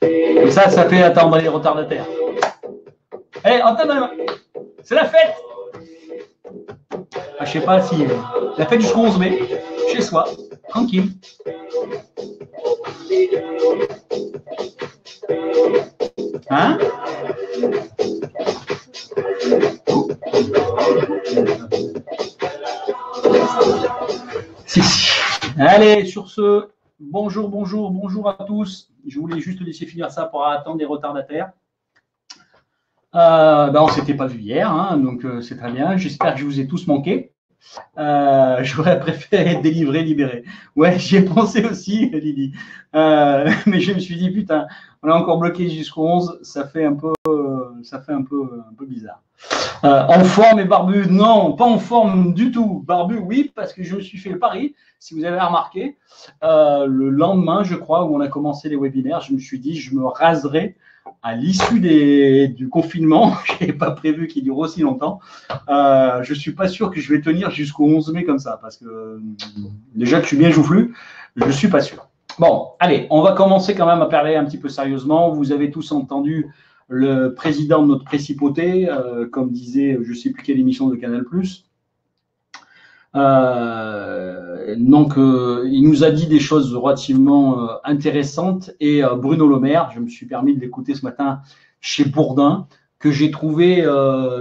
Et ça fait attendre les retardataires. Allez, entends, c'est la fête. Je sais pas si la fête jusqu'au 11 mai, chez soi, tranquille. Hein? Si. Allez, sur ce, bonjour à tous. Je voulais juste laisser finir ça pour attendre les retardataires. On ne s'était pas vu hier, hein, donc c'est très bien. J'espère que je vous ai tous manqué. J'aurais préféré être délivré, libéré. Ouais, j'y ai pensé aussi, Lily. Mais je me suis dit, putain, on est encore bloqué jusqu'au 11, ça fait un peu bizarre. En forme et barbu, non, pas en forme du tout. Barbu, oui, parce que je me suis fait le pari, si vous avez remarqué, le lendemain, je crois, où on a commencé les webinaires, je me suis dit, je me raserai à l'issue du confinement. Je n'avais pas prévu qu'il dure aussi longtemps. Je ne suis pas sûr que je vais tenir jusqu'au 11 mai comme ça, parce que déjà que je suis bien joufflu, je ne suis pas sûr. Bon, allez, on va commencer quand même à parler un petit peu sérieusement. Vous avez tous entendu le président de notre principauté, comme disait, je ne sais plus quelle émission de Canal+. Il nous a dit des choses relativement intéressantes et Bruno Le Maire, je me suis permis de l'écouter ce matin chez Bourdin, que j'ai trouvé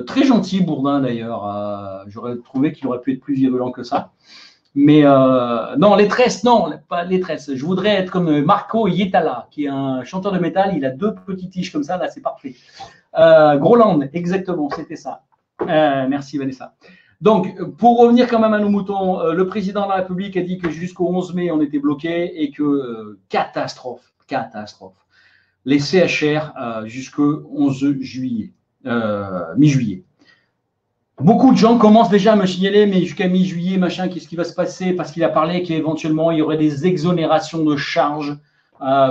très gentil, Bourdin d'ailleurs. J'aurais trouvé qu'il aurait pu être plus virulent que ça. Mais non, les tresses, non, pas les tresses. Je voudrais être comme Marco Hietala, qui est un chanteur de métal. Il a 2 petites tiges comme ça, là, c'est parfait. Groland, exactement, c'était ça. Merci Vanessa. Donc, pour revenir quand même à nos moutons, le président de la République a dit que jusqu'au 11 mai, on était bloqué et que catastrophe. Les CHR jusqu'au 11 juillet, mi-juillet. Beaucoup de gens commencent déjà à me signaler, mais jusqu'à mi-juillet, machin, qu'est-ce qui va se passer? Parce qu'il a parlé qu'éventuellement, il y aurait des exonérations de charges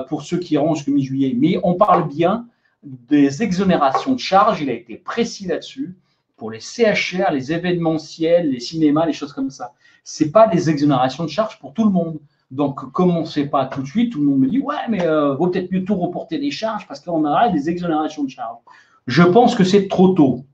pour ceux qui iront jusqu'à mi-juillet. Mais on parle bien des exonérations de charges, il a été précis là-dessus, pour les CHR, les événementiels, les cinémas, les choses comme ça. Ce n'est pas des exonérations de charges pour tout le monde. Donc, comme on ne sait pas tout de suite, tout le monde me dit « Ouais, mais vaut peut-être mieux tout reporter des charges parce qu'on aura des exonérations de charges. » Je pense que c'est trop tôt.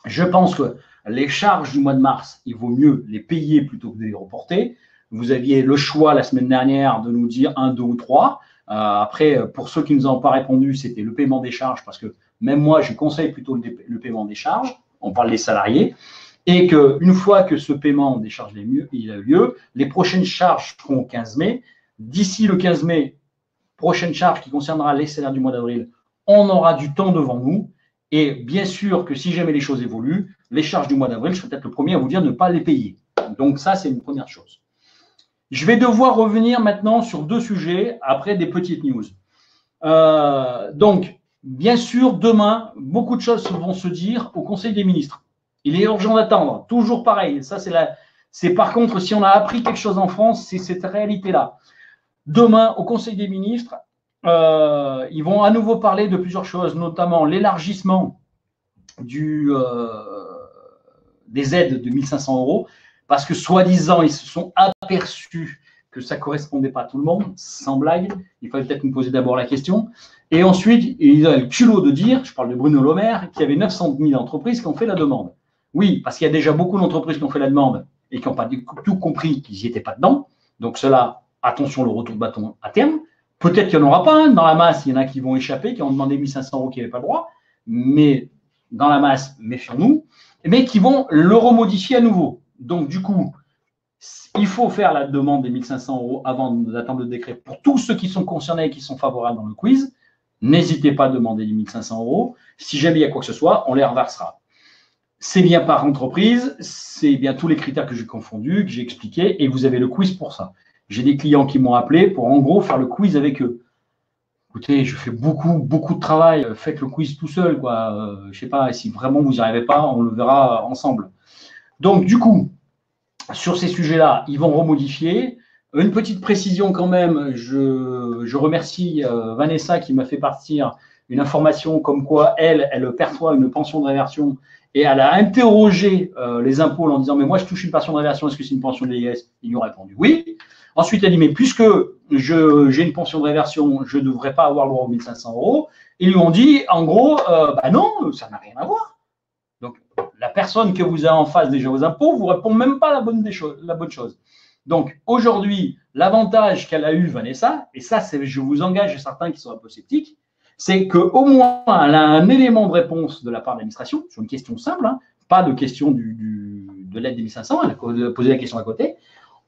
Je pense que les charges du mois de mars, il vaut mieux les payer plutôt que de les reporter. Vous aviez le choix la semaine dernière de nous dire 1, 2 ou 3. Après, pour ceux qui ne nous ont pas répondu, c'était le paiement des charges, parce que même moi, je conseille plutôt le paiement des charges. On parle des salariés. Et qu'une fois que ce paiement des charges il a eu lieu, les prochaines charges seront au 15 mai. D'ici le 15 mai, prochaine charge qui concernera les salaires du mois d'avril, on aura du temps devant nous. Et bien sûr que si jamais les choses évoluent, les charges du mois d'avril, je serai peut-être le premier à vous dire de ne pas les payer. Donc ça, c'est une première chose. Je vais devoir revenir maintenant sur 2 sujets après des petites news. Donc, bien sûr, demain, beaucoup de choses vont se dire au Conseil des ministres. Il est urgent d'attendre, toujours pareil. Ça, c'est par contre, si on a appris quelque chose en France, c'est cette réalité-là. Demain, au Conseil des ministres, ils vont à nouveau parler de plusieurs choses, notamment l'élargissement des aides de 1 500 €, parce que soi-disant, ils se sont aperçus que ça ne correspondait pas à tout le monde, sans blague. Il fallait peut-être nous poser d'abord la question. Et ensuite, il a le culot de dire, je parle de Bruno Le Maire, qu'il y avait 900 000 entreprises qui ont fait la demande. Oui, parce qu'il y a déjà beaucoup d'entreprises qui ont fait la demande et qui n'ont pas tout compris qu'ils n'y étaient pas dedans. Donc cela, attention, le retour de bâton à terme. Peut-être qu'il n'y en aura pas. Hein. Dans la masse, il y en a qui vont échapper, qui ont demandé 1 500 € qui n'avaient pas le droit. Mais dans la masse, méfions-nous. Mais qui vont le remodifier à nouveau. Donc du coup, il faut faire la demande des 1 500 € avant d'attendre le décret pour tous ceux qui sont concernés et qui sont favorables dans le quiz. N'hésitez pas à demander les 1 500 €. Si jamais il y a quoi que ce soit, on les reversera. C'est bien par entreprise, c'est bien tous les critères que j'ai confondus, que j'ai expliqués, et vous avez le quiz pour ça. J'ai des clients qui m'ont appelé pour en gros faire le quiz avec eux. Écoutez, je fais beaucoup de travail, faites le quiz tout seul, quoi. Je ne sais pas, si vraiment vous n'y arrivez pas, on le verra ensemble. Donc, du coup, sur ces sujets-là, ils vont remodifier. Une petite précision quand même, je remercie Vanessa qui m'a fait partir une information comme quoi elle perçoit une pension de réversion et elle a interrogé les impôts en disant « Mais moi, je touche une pension de réversion, est-ce que c'est une pension de vieillesse ?» Ils lui ont répondu « Oui ». Ensuite, elle dit « Mais puisque j'ai une pension de réversion, je ne devrais pas avoir le droit aux 1 500 €. » Ils lui ont dit « En gros, bah non, ça n'a rien à voir. » Donc, la personne que vous avez en face déjà aux impôts vous répond même pas la bonne chose. Donc, aujourd'hui, l'avantage qu'elle a eu, Vanessa, et ça, je vous engage certains qui sont un peu sceptiques, c'est qu'au moins, elle a un élément de réponse de la part de l'administration sur une question simple, hein, pas de question de l'aide des 1 500, elle a posé la question à côté.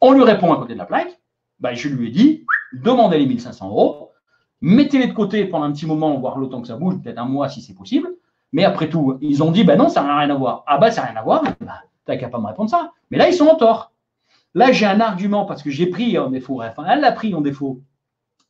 On lui répond à côté de la plaque. Ben, je lui ai dit, demandez les 1 500 €, mettez-les de côté pendant un petit moment, voire le temps que ça bouge, peut-être un mois si c'est possible. Mais après tout, ils ont dit, ben non, ça n'a rien à voir. Ah ben, ça n'a rien à voir, ben, t'as qu'à pas me répondre ça. Mais là, ils sont en tort. Là, j'ai un argument parce que j'ai pris en défaut, enfin, elle a pris en défaut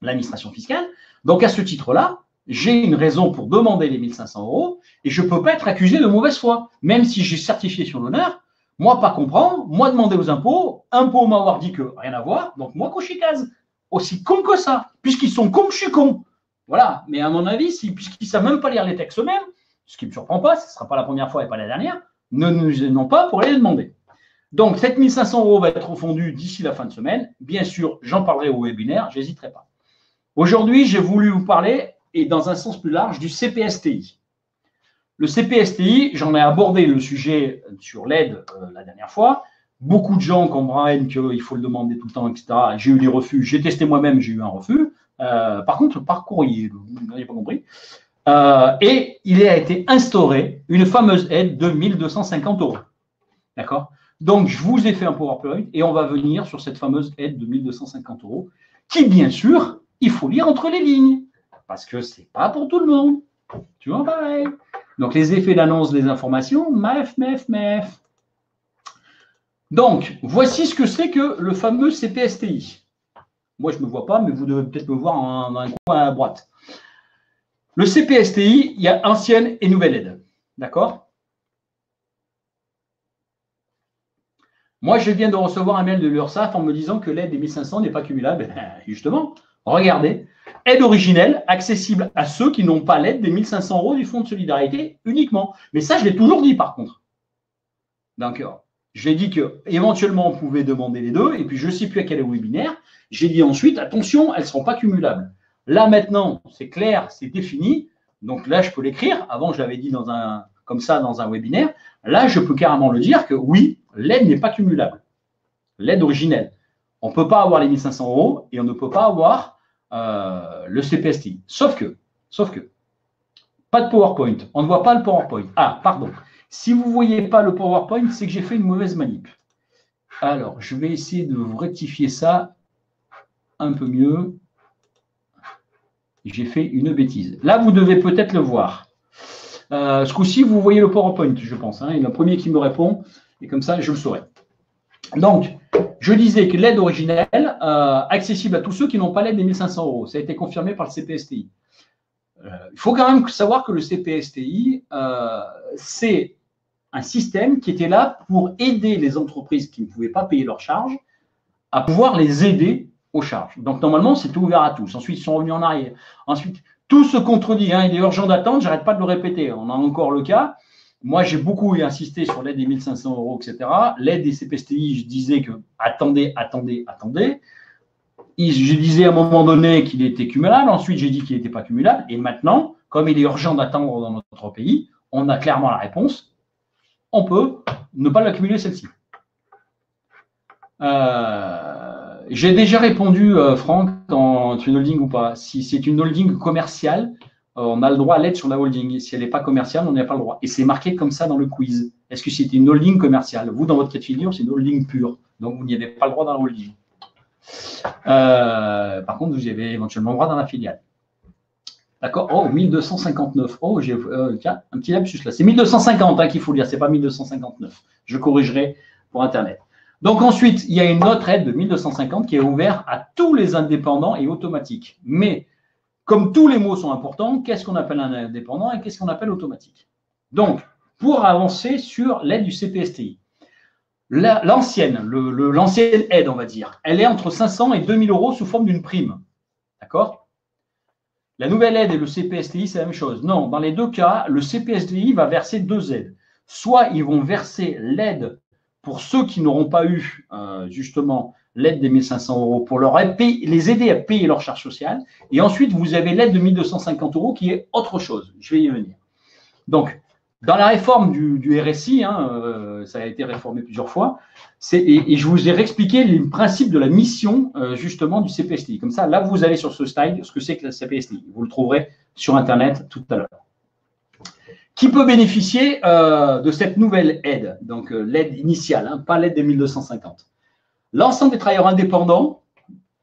l'administration fiscale. Donc, à ce titre-là, j'ai une raison pour demander les 1 500 € et je ne peux pas être accusé de mauvaise foi. Même si j'ai certifié sur l'honneur, moi, pas comprendre, moi, demander aux impôts m'avoir dit que rien à voir, donc moi, cocher case. Aussi con que ça, puisqu'ils sont cons que je suis con. Voilà, mais à mon avis, puisqu'ils ne savent même pas lire les textes eux-mêmes, ce qui ne me surprend pas, ce ne sera pas la première fois et pas la dernière, ne nous gênons pas pour aller les demander. Donc, 7 500 € va être refondu d'ici la fin de semaine. Bien sûr, j'en parlerai au webinaire, j'hésiterai pas. Aujourd'hui, j'ai voulu vous parler, et dans un sens plus large, du CPSTI. Le CPSTI, j'en ai abordé le sujet sur l'aide la dernière fois. Beaucoup de gens comprennent qu'il faut le demander tout le temps, etc. J'ai eu des refus. J'ai testé moi-même, j'ai eu un refus. Par contre, par courrier, vous n'avez pas compris. Et il a été instauré une fameuse aide de 1 250 €. D'accord ? Donc, je vous ai fait un PowerPoint et on va venir sur cette fameuse aide de 1 250 € qui, bien sûr, il faut lire entre les lignes parce que ce n'est pas pour tout le monde. Tu vois, pareil. Donc, les effets d'annonce des informations, mef. Donc, voici ce que c'est que le fameux CPSTI. Moi, je ne me vois pas, mais vous devez peut-être me voir dans un coin à droite. Le CPSTI, il y a ancienne et nouvelle aide. D'accord ? Moi, je viens de recevoir un mail de l'URSSAF en me disant que l'aide des 1 500 n'est pas cumulable. Justement, regardez. Aide originelle, accessible à ceux qui n'ont pas l'aide des 1 500 € du Fonds de solidarité uniquement. Mais ça, je l'ai toujours dit par contre. Donc, j'ai dit qu'éventuellement, on pouvait demander les deux. Et puis, je ne sais plus à quel webinaire. J'ai dit ensuite, attention, elles ne seront pas cumulables. Là, maintenant, c'est clair, c'est défini. Donc là, je peux l'écrire. Avant, je l'avais dit comme ça dans un webinaire. Là, je peux carrément le dire que oui, l'aide n'est pas cumulable. L'aide originelle. On ne peut pas avoir les 1 500 € et on ne peut pas avoir le CPSTI. Sauf que, pas de PowerPoint. On ne voit pas le PowerPoint. Ah, pardon. Si vous ne voyez pas le PowerPoint, c'est que j'ai fait une mauvaise manip. Alors, je vais essayer de vous rectifier ça un peu mieux. J'ai fait une bêtise. Là, vous devez peut-être le voir. Ce coup-ci, vous voyez le PowerPoint, je pense. Hein, et le premier qui me répond, et comme ça, je le saurai. Donc, je disais que l'aide originelle, accessible à tous ceux qui n'ont pas l'aide des 1 500 €. Ça a été confirmé par le CPSTI. Il faut quand même savoir que le CPSTI, c'est un système qui était là pour aider les entreprises qui ne pouvaient pas payer leurs charges à pouvoir les aider aux charges. Donc, normalement, c'était ouvert à tous. Ensuite, ils sont revenus en arrière. Ensuite, tout se contredit. Hein, il est urgent d'attendre, j'arrête pas de le répéter. On a encore le cas. Moi, j'ai beaucoup insisté sur l'aide des 1 500 €, etc. L'aide des CPSTI, je disais que attendez. Je disais à un moment donné qu'il était cumulable. Ensuite, j'ai dit qu'il n'était pas cumulable. Et maintenant, comme il est urgent d'attendre dans notre pays, on a clairement la réponse. On peut ne pas l'accumuler celle-ci. J'ai déjà répondu, Franck, c'est une holding ou pas. Si c'est une holding commerciale, on a le droit à l'aide sur la holding. Si elle n'est pas commerciale, on n'a pas le droit. Et c'est marqué comme ça dans le quiz. Est-ce que c'est une holding commerciale? Vous, dans votre cas de figure, c'est une holding pure. Donc, vous n'y avez pas le droit dans la holding. Par contre, vous y avez éventuellement le droit dans la filiale. D'accord. Oh, 1259. Oh, j'ai tiens, un petit lapsus là. C'est 1250 hein, qu'il faut lire, ce n'est pas 1259. Je corrigerai pour Internet. Donc ensuite, il y a une autre aide de 1250 qui est ouverte à tous les indépendants et automatique. Mais comme tous les mots sont importants, qu'est-ce qu'on appelle un indépendant et qu'est-ce qu'on appelle automatique? Donc, pour avancer sur l'aide du CPSTI, l'ancienne aide, on va dire, elle est entre 500 et 2000 € sous forme d'une prime. D'accord? La nouvelle aide et le CPSTI, c'est la même chose. Non, dans les deux cas, le CPSTI va verser deux aides. Soit ils vont verser l'aide pour ceux qui n'auront pas eu justement l'aide des 1 500 euros pour les aider à payer leurs charges sociales. Et ensuite, vous avez l'aide de 1 250 euros qui est autre chose. Je vais y venir. Donc, dans la réforme du RSI, ça a été réformé plusieurs fois, et je vous ai réexpliqué les principes de la mission justement du CPSTI. Comme ça, là, vous allez sur ce slide ce que c'est que le CPSTI. Vous le trouverez sur Internet tout à l'heure. Qui peut bénéficier de cette nouvelle aide? Donc, l'aide initiale, pas l'aide des 1250. L'ensemble des travailleurs indépendants,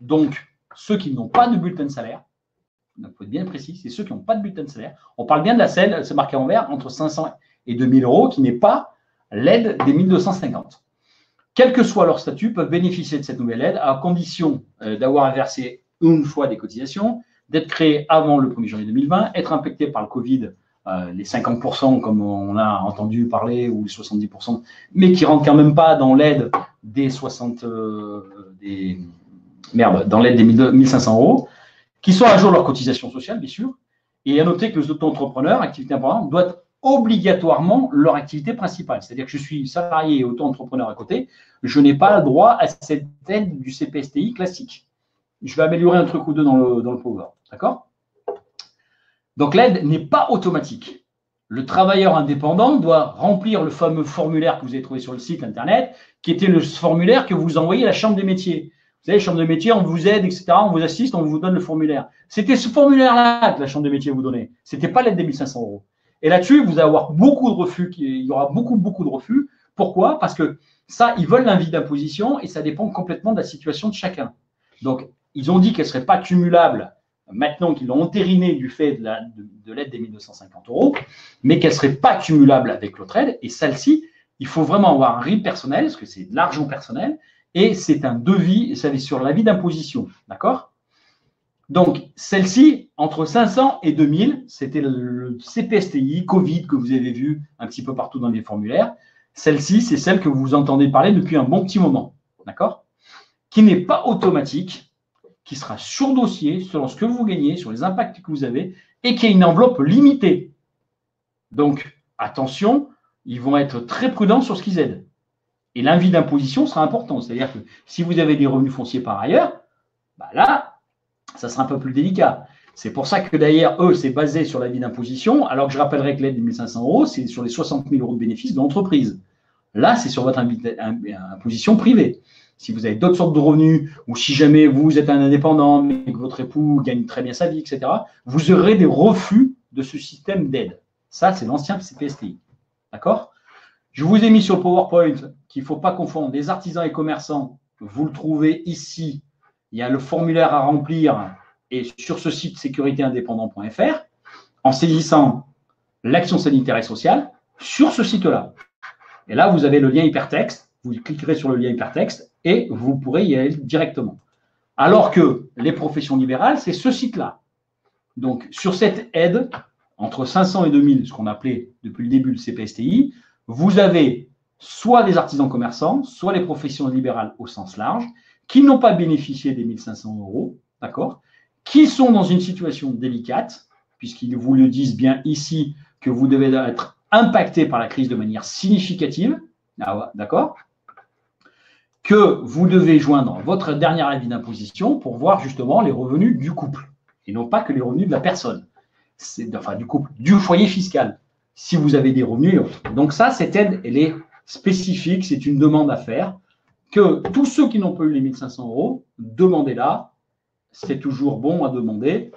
donc ceux qui n'ont pas de bulletin de salaire, il faut être bien précis, c'est ceux qui n'ont pas de bulletin de salaire. On parle bien de la celle, c'est marqué en vert, entre 500 et 2000 euros, qui n'est pas l'aide des 1250. Quel que soit leur statut, peuvent bénéficier de cette nouvelle aide à condition d'avoir versé une fois des cotisations, d'être créé avant le 1er janvier 2020, être impacté par le Covid, les 50% comme on a entendu parler, ou les 70%, mais qui ne rentrent quand même pas dans l'aide des 60, dans l'aide des 1500 euros, qui sont à jour leur cotisation sociale, bien sûr. Et à noter que les auto-entrepreneurs, activité importante, doivent obligatoirement leur activité principale. C'est-à-dire que je suis salarié et auto-entrepreneur à côté, je n'ai pas le droit à cette aide du CPSTI classique. Je vais améliorer un truc ou deux dans le Power. D'accord? Donc l'aide n'est pas automatique. Le travailleur indépendant doit remplir le fameux formulaire que vous avez trouvé sur le site internet, qui était le formulaire que vous envoyez à la Chambre des métiers. Vous savez, Chambre des métiers, on vous aide, etc. On vous assiste, on vous donne le formulaire. C'était ce formulaire-là que la Chambre des métiers vous donnait. Ce n'était pas l'aide des 1 500 euros. Et là-dessus, vous allez avoir beaucoup de refus. Il y aura beaucoup de refus. Pourquoi? Parce que ça, ils veulent l'avis d'imposition et ça dépend complètement de la situation de chacun. Donc, ils ont dit qu'elle ne serait pas cumulable maintenant qu'ils l'ont entériné du fait de l'aide des 1250 euros, mais qu'elle ne serait pas cumulable avec l'autre aide. Et celle-ci, il faut vraiment avoir un RIB personnel, parce que c'est de l'argent personnel, et c'est un devis, et ça est sur l'avis d'imposition. D'accord? Donc, celle-ci, entre 500 et 2000, c'était le CPSTI, Covid, que vous avez vu un petit peu partout dans les formulaires. Celle-ci, c'est celle que vous entendez parler depuis un bon petit moment. D'accord? Qui n'est pas automatique, qui sera sur dossier, selon ce que vous gagnez, sur les impacts que vous avez, et qui a une enveloppe limitée. Donc, attention, ils vont être très prudents sur ce qu'ils aident. Et l'avis d'imposition sera important. C'est-à-dire que si vous avez des revenus fonciers par ailleurs, bah là, ça sera un peu plus délicat. C'est pour ça que d'ailleurs, eux, c'est basé sur l'avis d'imposition, alors que je rappellerai que l'aide de 1 500 euros, c'est sur les 60 000 euros de bénéfices de l'entreprise. Là, c'est sur votre imposition privée. Si vous avez d'autres sortes de revenus, ou si jamais vous êtes un indépendant, mais que votre époux gagne très bien sa vie, etc., vous aurez des refus de ce système d'aide. Ça, c'est l'ancien CPSTI. D'accord? Je vous ai mis sur le PowerPoint qu'il ne faut pas confondre les artisans et commerçants. Vous le trouvez ici. Il y a le formulaire à remplir et sur ce site sécuritéindépendant.fr en saisissant l'action sanitaire et sociale sur ce site-là. Et là, vous avez le lien hypertexte. Vous cliquerez sur le lien hypertexte et vous pourrez y aller directement. Alors que les professions libérales, c'est ce site-là. Donc, sur cette aide, entre 500 et 2000, ce qu'on appelait depuis le début le CPSTI, vous avez soit des artisans commerçants, soit les professions libérales au sens large, qui n'ont pas bénéficié des 1 500 euros, d'accord, qui sont dans une situation délicate, puisqu'ils vous le disent bien ici que vous devez être impacté par la crise de manière significative, d'accord, que vous devez joindre votre dernier avis d'imposition pour voir justement les revenus du couple, et non pas que les revenus de la personne, enfin du couple, du foyer fiscal, si vous avez des revenus et autres. Donc ça, cette aide, elle est spécifique, c'est une demande à faire, que tous ceux qui n'ont pas eu les 1 500 euros, demandez-la, c'est toujours bon à demander,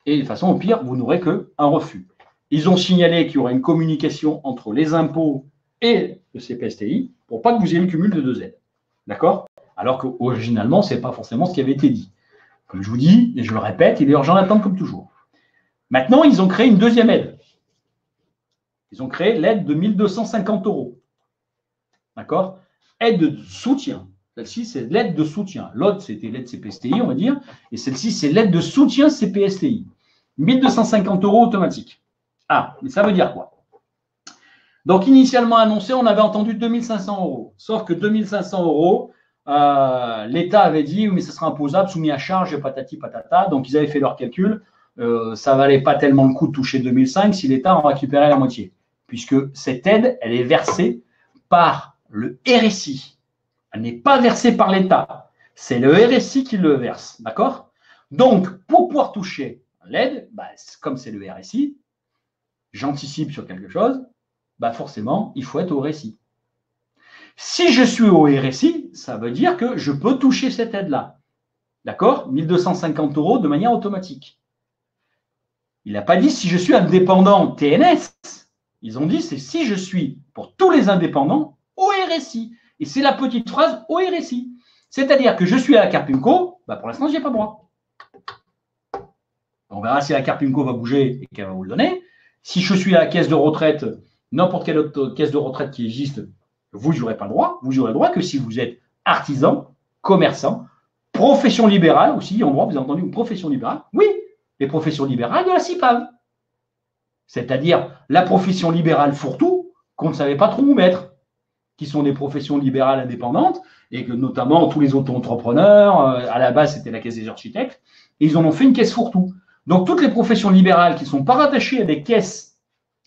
et de toute façon, au pire, vous n'aurez qu'un refus. Ils ont signalé qu'il y aurait une communication entre les impôts et le CPSTI pour pas que vous ayez le cumul de deux aides. D'accord? Alors qu'originalement, ce n'est pas forcément ce qui avait été dit. Comme je vous dis, et je le répète, il est urgent d'attendre comme toujours. Maintenant, ils ont créé une deuxième aide. Ils ont créé l'aide de 1 250 euros. D'accord? Aide de soutien. Celle-ci, c'est l'aide de soutien. L'autre, c'était l'aide CPSTI, on va dire. Et celle-ci, c'est l'aide de soutien CPSTI. 1 250 euros automatique. Ah, mais ça veut dire quoi? Donc, initialement annoncé, on avait entendu 2 500 euros. Sauf que 2 500 euros, l'État avait dit, mais ça sera imposable, soumis à charge, patati patata. Donc, ils avaient fait leur calcul. ça valait pas tellement le coup de toucher 2005 si l'État en récupérait la moitié, puisque cette aide, elle est versée par le RSI. Elle n'est pas versée par l'État. C'est le RSI qui le verse, d'accord? Donc, pour pouvoir toucher l'aide, bah, comme c'est le RSI, j'anticipe sur quelque chose, bah forcément, il faut être au RSI. Si je suis au RSI, ça veut dire que je peux toucher cette aide-là. D'accord? 1 250 € de manière automatique. Il n'a pas dit si je suis indépendant TNS. Ils ont dit c'est si je suis, pour tous les indépendants, au RSI. Et c'est la petite phrase au RSI. C'est-à-dire que je suis à la Carpinco, bah pour l'instant, je n'y ai pas droit. On verra si la Carpinco va bouger et qu'elle va vous le donner. Si je suis à la caisse de retraite, n'importe quelle autre caisse de retraite qui existe, vous n'aurez pas le droit. Vous n'aurez le droit que si vous êtes artisan, commerçant, profession libérale aussi, en droit, vous avez entendu une profession libérale? Oui, les professions libérales de la CIPAV. C'est-à-dire la profession libérale fourre-tout qu'on ne savait pas trop où mettre, qui sont des professions libérales indépendantes, et que notamment tous les auto-entrepreneurs, à la base c'était la caisse des architectes, et ils en ont fait une caisse fourre-tout. Donc toutes les professions libérales qui ne sont pas rattachées à des caisses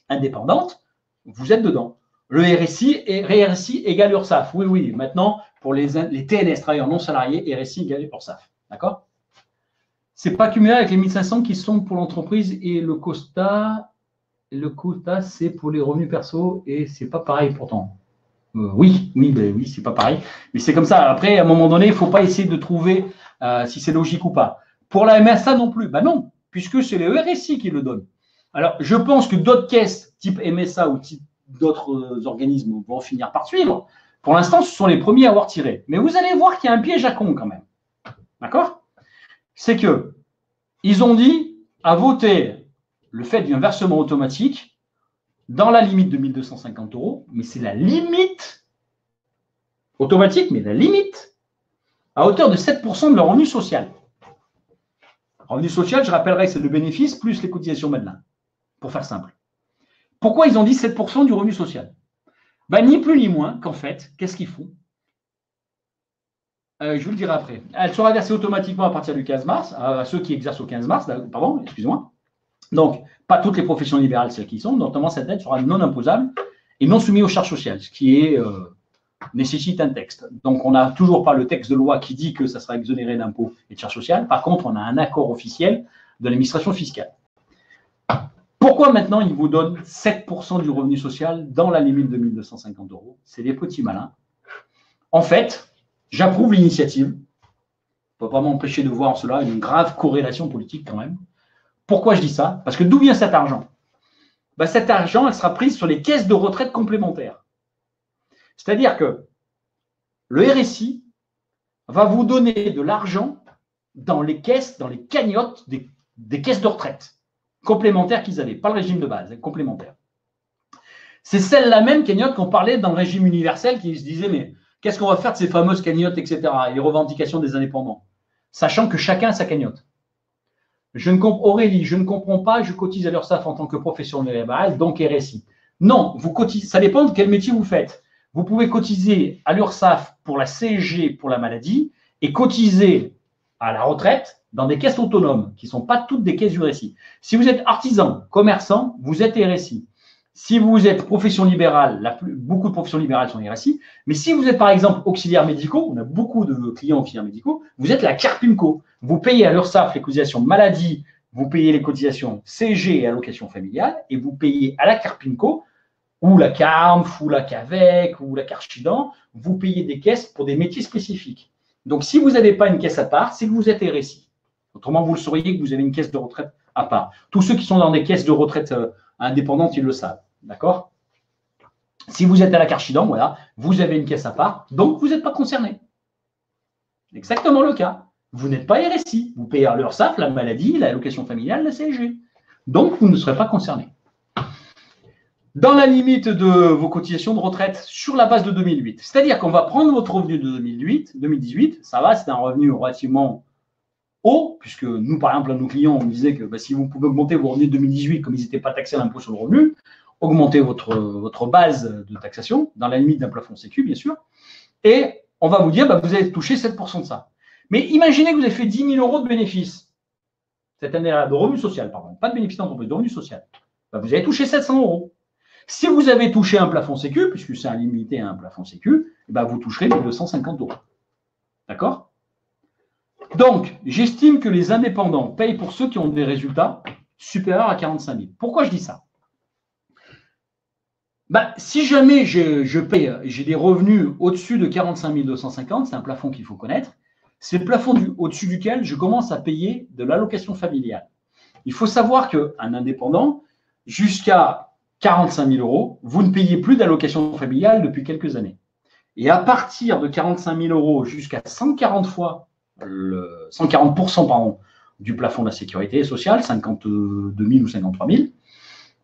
indépendantes, vous êtes dedans. Le RSI égale URSSAF. Oui, oui, maintenant, pour les TNS, travailleurs non salariés, RSI égale URSSAF. D'accord? Ce n'est pas cumulé avec les 1500 qui sont pour l'entreprise et le quota, c'est pour les revenus perso et ce n'est pas pareil pourtant. Oui, c'est pas pareil. Mais c'est comme ça. Après, à un moment donné, il ne faut pas essayer de trouver si c'est logique ou pas. Pour la MSA non plus, ben non, puisque c'est le RSI qui le donne. Alors, je pense que d'autres caisses, type MSA ou type d'autres organismes, vont finir par suivre. Pour l'instant, ce sont les premiers à avoir tiré. Mais vous allez voir qu'il y a un piège à con quand même. D'accord? C'est que ils ont dit à voter le fait d'un versement automatique dans la limite de 1 250 €, mais c'est la limite automatique, mais la limite à hauteur de 7% de leur revenu social. Revenu social, je rappellerai que c'est le bénéfice plus les cotisations Madelin, pour faire simple. Pourquoi ils ont dit 7% du revenu social? Ben, ni plus ni moins qu'en fait, qu'est-ce qu'ils font? Je vous le dirai après. Elle sera versée automatiquement à partir du 15 mars, à ceux qui exercent au 15 mars, pardon, excusez-moi. Donc, pas toutes les professions libérales, celles qui y sont, notamment cette aide sera non imposable et non soumise aux charges sociales, ce qui nécessite un texte. Donc, on n'a toujours pas le texte de loi qui dit que ça sera exonéré d'impôts et de charges sociales. Par contre, on a un accord officiel de l'administration fiscale. Pourquoi maintenant ils vous donnent 7% du revenu social dans la limite de 1 250 €? C'est des petits malins. En fait, j'approuve l'initiative. Je ne peux pas m'empêcher de voir en cela une grave corrélation politique quand même. Pourquoi je dis ça? Parce que d'où vient cet argent? Ben, cet argent, elle sera prise sur les caisses de retraite complémentaires. C'est-à-dire que le RSI va vous donner de l'argent dans les caisses, dans les cagnottes des caisses de retraite complémentaires qu'ils avaient, pas le régime de base, complémentaire. C'est celle-là même cagnotte qu'on parlait dans le régime universel qui se disait mais qu'est-ce qu'on va faire de ces fameuses cagnottes, etc. et les revendications des indépendants, sachant que chacun a sa cagnotte. Aurélie, je ne comprends pas, je cotise à l'URSSAF en tant que professionnel libéral, donc RSI. Non, vous cotisez, ça dépend de quel métier vous faites. Vous pouvez cotiser à l'URSSAF pour la CSG, pour la maladie, et cotiser à la retraite dans des caisses autonomes, qui ne sont pas toutes des caisses du RSI. Si vous êtes artisan, commerçant, vous êtes RSI. Si vous êtes profession libérale, beaucoup de professions libérales sont RSI, mais si vous êtes par exemple auxiliaires médicaux, on a beaucoup de clients auxiliaires médicaux, vous êtes la Carpinco. Vous payez à l'URSSAF les cotisations maladie, vous payez les cotisations CG et allocation familiale, et vous payez à la Carpinco, ou la CARMF, ou la CAVEC, ou la Carchidan, vous payez des caisses pour des métiers spécifiques. Donc si vous n'avez pas une caisse à part, c'est que vous êtes RSI. Autrement, vous le sauriez que vous avez une caisse de retraite à part. Tous ceux qui sont dans des caisses de retraite indépendantes, ils le savent. D'accord? Si vous êtes à la Carchidan, voilà, vous avez une caisse à part, donc vous n'êtes pas concerné. C'est exactement le cas. Vous n'êtes pas RSI. Vous payez à l'URSSAF, la maladie, l'allocation familiale, la CSG. Donc, vous ne serez pas concerné. Dans la limite de vos cotisations de retraite sur la base de 2008. C'est-à-dire qu'on va prendre votre revenu de 2018, ça va, c'est un revenu relativement haut, puisque nous, par exemple, à nos clients, on disait que si vous pouvez augmenter vos revenus de 2018, comme ils n'étaient pas taxés à l'impôt sur le revenu, augmentez votre base de taxation, dans la limite d'un plafond sécu, bien sûr, et on va vous dire, vous allez toucher 7% de ça. Mais imaginez que vous avez fait 10 000 € de bénéfices. cette année de revenu social, pardon, pas de bénéfice d'entreprise, de revenu social, bah, vous avez touché 700 euros. Si vous avez touché un plafond sécu, puisque c'est limité à un plafond sécu, bah, vous toucherez 1250 euros. D'accord? Donc, j'estime que les indépendants payent pour ceux qui ont des résultats supérieurs à 45 000. Pourquoi je dis ça? Bah, si jamais je paye, j'ai des revenus au-dessus de 45 250, c'est un plafond qu'il faut connaître, c'est le plafond au-dessus duquel je commence à payer de l'allocation familiale. Il faut savoir qu'un indépendant, jusqu'à 45 000 euros, vous ne payez plus d'allocation familiale depuis quelques années. Et à partir de 45 000 euros jusqu'à 140% pardon, du plafond de la sécurité sociale, 52 000 ou 53 000,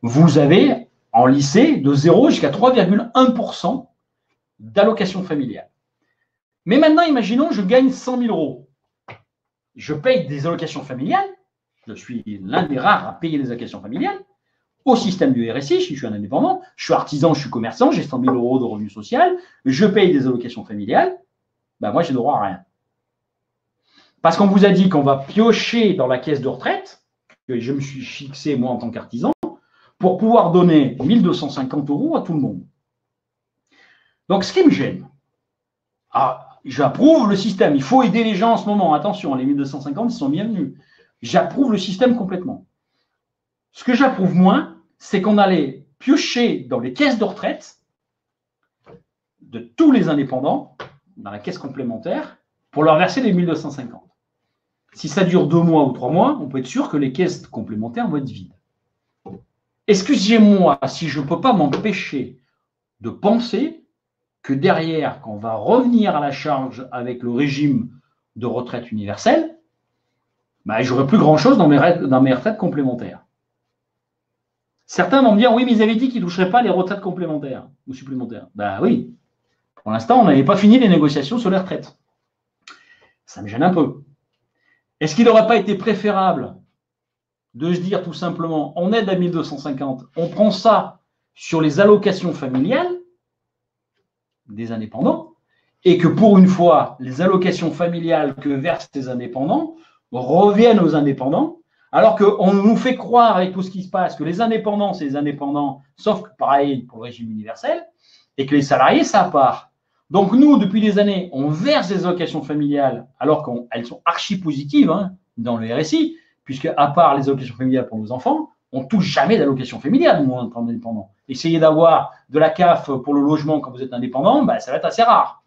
vous avez en lycée de 0 jusqu'à 3,1% d'allocation familiale. Mais maintenant, imaginons, je gagne 100 000 euros. Je paye des allocations familiales. Je suis l'un des rares à payer les allocations familiales au système du RSI. Si je suis un indépendant, je suis artisan, je suis commerçant, j'ai 100 000 euros de revenu social, je paye des allocations familiales, ben moi, j'ai droit à rien. Parce qu'on vous a dit qu'on va piocher dans la caisse de retraite, que je me suis fixé, moi, en tant qu'artisan, pour pouvoir donner 1250 euros à tout le monde. Donc, ce qui me gêne, j'approuve le système. Il faut aider les gens en ce moment. Attention, les 1250, ils sont bienvenus. J'approuve le système complètement. Ce que j'approuve moins, c'est qu'on allait piocher dans les caisses de retraite de tous les indépendants, dans la caisse complémentaire, pour leur verser les 1250. Si ça dure 2 mois ou 3 mois, on peut être sûr que les caisses complémentaires vont être vides. Excusez-moi si je ne peux pas m'empêcher de penser que derrière, quand on va revenir à la charge avec le régime de retraite universelle, bah, je n'aurai plus grand-chose dans mes retraites complémentaires. Certains vont me dire, oui, mais ils avaient dit qu'ils ne toucheraient pas les retraites complémentaires ou supplémentaires. Ben oui, pour l'instant, on n'avait pas fini les négociations sur les retraites. Ça me gêne un peu. Est-ce qu'il n'aurait pas été préférable de se dire tout simplement, on aide à 1250, on prend ça sur les allocations familiales des indépendants, et que pour une fois, les allocations familiales que versent les indépendants reviennent aux indépendants, alors qu'on nous fait croire avec tout ce qui se passe que les indépendants, c'est les indépendants, sauf que pareil pour le régime universel, et que les salariés, ça à part. Donc nous, depuis des années, on verse des allocations familiales, alors qu'elles sont archi positives dans le RSI, puisque à part les allocations familiales pour nos enfants, on ne touche jamais d'allocations familiales, nous, en tant qu'indépendants. Essayez d'avoir de la CAF pour le logement quand vous êtes indépendant, ben, ça va être assez rare.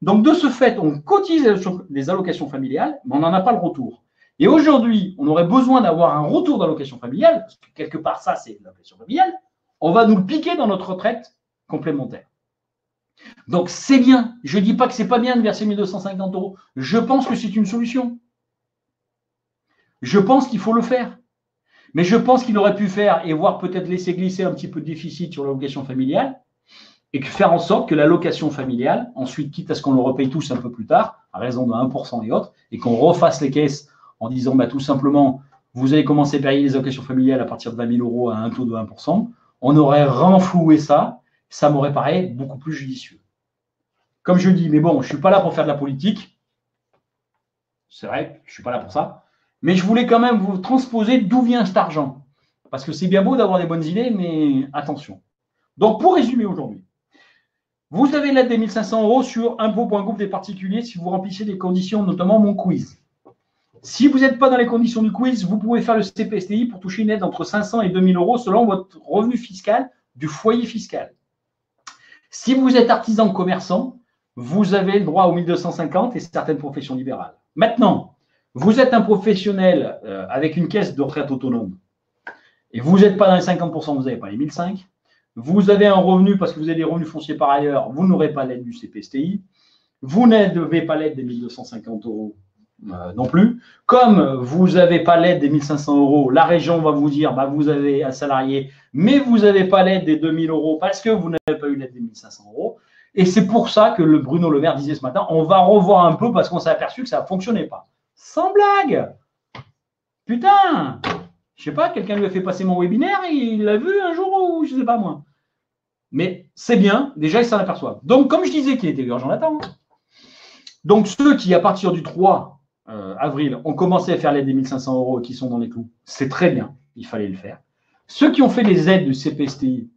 Donc, de ce fait, on cotise les allocations familiales, mais on n'en a pas le retour. Et aujourd'hui, on aurait besoin d'avoir un retour d'allocation familiale, parce que quelque part, ça, c'est l'allocation familiale. On va nous le piquer dans notre retraite complémentaire. Donc, c'est bien. Je ne dis pas que ce n'est pas bien de verser 1250 euros. Je pense que c'est une solution. Je pense qu'il faut le faire. Mais je pense qu'il aurait pu faire et voir peut-être laisser glisser un petit peu de déficit sur l'allocation familiale et faire en sorte que l'allocation familiale, ensuite, quitte à ce qu'on le repaye tous un peu plus tard, à raison de 1% et autres, et qu'on refasse les caisses en disant bah, tout simplement, vous allez commencer à payer les allocations familiales à partir de 20 000 euros à un taux de 1%, on aurait renfloué ça, ça m'aurait paru beaucoup plus judicieux. Comme je dis, mais bon, je ne suis pas là pour faire de la politique, c'est vrai, je ne suis pas là pour ça, mais je voulais quand même vous transposer d'où vient cet argent. Parce que c'est bien beau d'avoir des bonnes idées, mais attention. Donc, pour résumer aujourd'hui, vous avez l'aide des 1500 euros sur impôt.gouv des particuliers si vous remplissez des conditions, notamment mon quiz. Si vous n'êtes pas dans les conditions du quiz, vous pouvez faire le CPSTI pour toucher une aide entre 500 et 2000 euros selon votre revenu fiscal du foyer fiscal. Si vous êtes artisan commerçant, vous avez le droit aux 1250 et certaines professions libérales. Maintenant, vous êtes un professionnel avec une caisse de retraite autonome et vous n'êtes pas dans les 50%, vous n'avez pas les 1005. Vous avez un revenu parce que vous avez des revenus fonciers par ailleurs, vous n'aurez pas l'aide du CPSTI. Vous n'avez pas l'aide des 1250 euros non plus. Comme vous n'avez pas l'aide des 1500 euros, la région va vous dire bah, vous avez un salarié, mais vous n'avez pas l'aide des 2000 euros parce que vous n'avez pas eu l'aide des 1500 euros. Et c'est pour ça que le Bruno Le Maire disait ce matin, on va revoir un peu parce qu'on s'est aperçu que ça ne fonctionnait pas. Sans blague. Putain, je sais pas, quelqu'un lui a fait passer mon webinaire, il l'a vu un jour ou je sais pas moi. Mais c'est bien, déjà ils s'en aperçoivent. Donc comme je disais qu'il était urgent d'attendre, donc ceux qui à partir du 3 avril, ont commencé à faire l'aide des 1500 euros qui sont dans les clous. C'est très bien, il fallait le faire. Ceux qui ont fait les aides du CPSTI,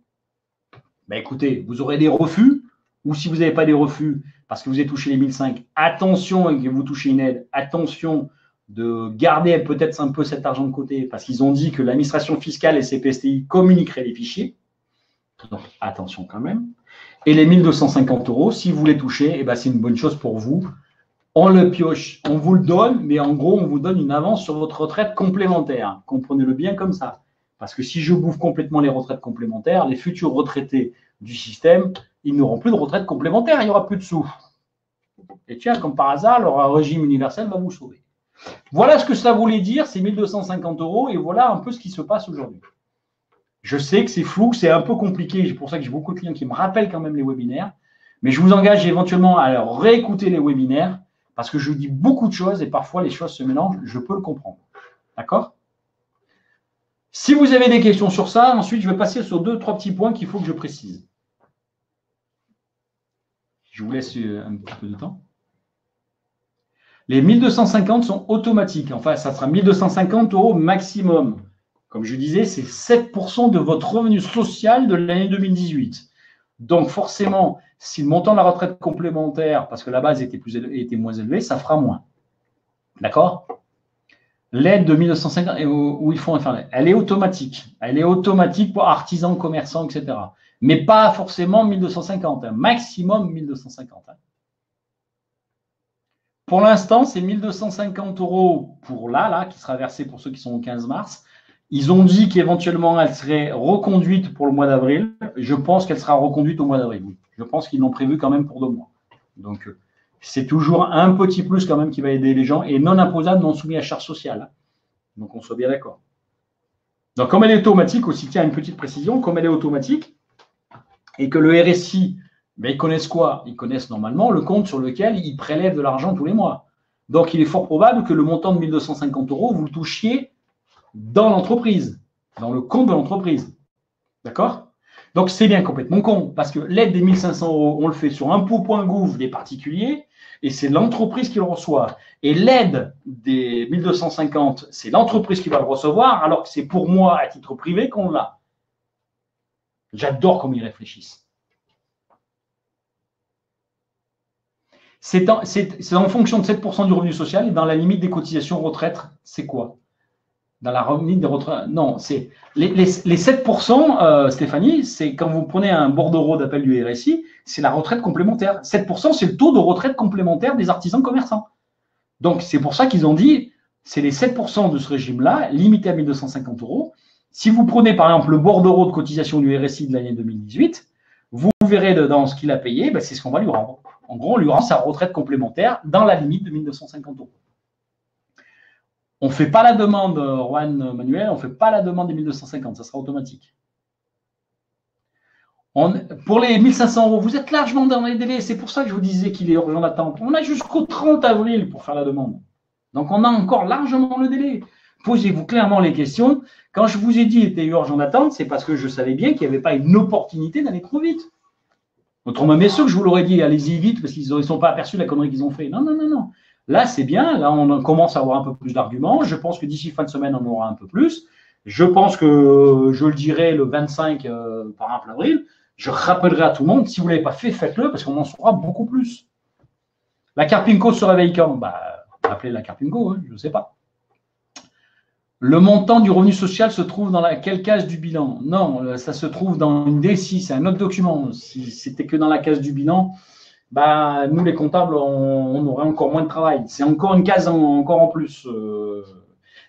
ben écoutez, vous aurez des refus, ou si vous n'avez pas des refus, parce que vous avez touché les 1005, attention et que vous touchez une aide, attention de garder peut-être un peu cet argent de côté, parce qu'ils ont dit que l'administration fiscale et CPSTI communiqueraient les fichiers. Donc attention quand même. Et les 1250 euros, si vous les touchez, eh ben, c'est une bonne chose pour vous. On le pioche, on vous le donne, mais en gros, on vous donne une avance sur votre retraite complémentaire. Comprenez-le bien comme ça. Parce que si je bouffe complètement les retraites complémentaires, les futurs retraités du système, ils n'auront plus de retraite complémentaire, il n'y aura plus de sous. Et tiens, comme par hasard, le régime universel va vous sauver. Voilà ce que ça voulait dire, c'est 1250 euros, et voilà un peu ce qui se passe aujourd'hui. Je sais que c'est flou, c'est un peu compliqué, c'est pour ça que j'ai beaucoup de clients qui me rappellent quand même les webinaires, mais je vous engage éventuellement à réécouter les webinaires, parce que je dis beaucoup de choses, et parfois les choses se mélangent, je peux le comprendre. D'accord ? Si vous avez des questions sur ça, ensuite je vais passer sur 2-3 petits points qu'il faut que je précise. Je vous laisse un petit peu de temps. Les 1250 sont automatiques. Enfin, ça sera 1250 euros maximum. Comme je disais, c'est 7% de votre revenu social de l'année 2018. Donc, forcément, si le montant de la retraite complémentaire, parce que la base était moins élevée, ça fera moins. D'accord ? L'aide de 1950, où ils font faire, elle est automatique. Elle est automatique pour artisans, commerçants, etc. Mais pas forcément 1250, maximum 1250. Pour l'instant, c'est 1250 euros pour là, qui sera versé pour ceux qui sont au 15 mars. Ils ont dit qu'éventuellement, elle serait reconduite pour le mois d'avril. Je pense qu'elle sera reconduite au mois d'avril. Oui. Je pense qu'ils l'ont prévu quand même pour 2 mois. Donc, c'est toujours un petit plus quand même qui va aider les gens et non imposable, non soumis à charge sociale. Donc, on soit bien d'accord. Donc, comme elle est automatique aussi, tiens, une petite précision, comme elle est automatique et que le RSI, ben, ils connaissent quoi? Ils connaissent normalement le compte sur lequel ils prélèvent de l'argent tous les mois. Donc, il est fort probable que le montant de 1250 euros, vous le touchiez dans l'entreprise, dans le compte de l'entreprise. D'accord? Donc, c'est bien complètement con, parce que l'aide des 1500 euros, on le fait sur impôt.gouv des particuliers, et c'est l'entreprise qui le reçoit. Et l'aide des 1250, c'est l'entreprise qui va le recevoir, alors que c'est pour moi, à titre privé, qu'on l'a. J'adore comme ils réfléchissent. C'est en fonction de 7% du revenu social, et dans la limite des cotisations retraite, c'est quoi? Dans la limite des retraites. Non, c'est les 7%, Stéphanie, c'est quand vous prenez un bordereau d'appel du RSI, c'est la retraite complémentaire. 7%, c'est le taux de retraite complémentaire des artisans commerçants. Donc, c'est pour ça qu'ils ont dit, c'est les 7% de ce régime-là, limité à 1250 euros. Si vous prenez, par exemple, le bordereau de cotisation du RSI de l'année 2018, vous verrez dedans ce qu'il a payé, ben, c'est ce qu'on va lui rendre. En gros, on lui rend sa retraite complémentaire dans la limite de 1250 euros. On ne fait pas la demande, Juan Manuel, on ne fait pas la demande des 1250, ça sera automatique. Pour les 1500 euros, vous êtes largement dans les délais, c'est pour ça que je vous disais qu'il est urgent d'attendre. On a jusqu'au 30 avril pour faire la demande. Donc, on a encore largement le délai. Posez-vous clairement les questions. Quand je vous ai dit qu'il était urgent d'attendre, c'est parce que je savais bien qu'il n'y avait pas une opportunité d'aller trop vite. Autrement, bien sûr que je vous l'aurais dit, allez-y vite, parce qu'ils ne sont pas aperçus de la connerie qu'ils ont fait. Non, non, non, non. Là, c'est bien. Là, on commence à avoir un peu plus d'arguments. Je pense que d'ici fin de semaine, on aura un peu plus. Je pense que je le dirai le 25, par exemple, avril. Je rappellerai à tout le monde, si vous ne l'avez pas fait, faites-le, parce qu'on en saura beaucoup plus. La Carpinco se réveille quand? Appelez la Carpinco, je ne sais pas. Le montant du revenu social se trouve dans quelle case du bilan? Non, ça se trouve dans une D6, c'est un autre document. Si c'était que dans la case du bilan, nous, les comptables, on aurait encore moins de travail. C'est encore une case encore en plus.